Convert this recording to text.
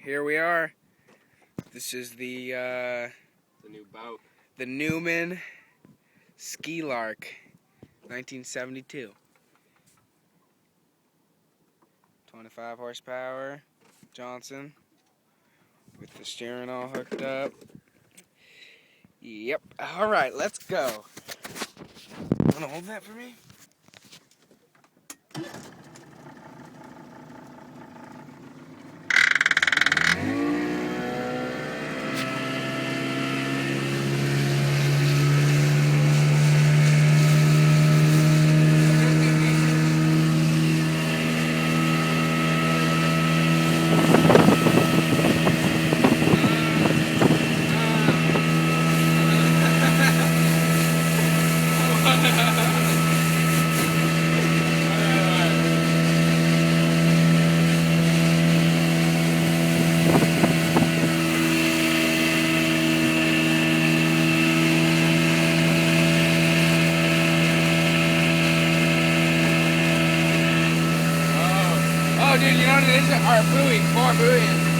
here we are. This is the new boat. The Newman Skylark, 1972. 25 horsepower, Johnson, with the steering all hooked up. Yep. All right, let's go. Want to hold that for me? Oh, dude, you know what it is? Our buoy, 4 buoys.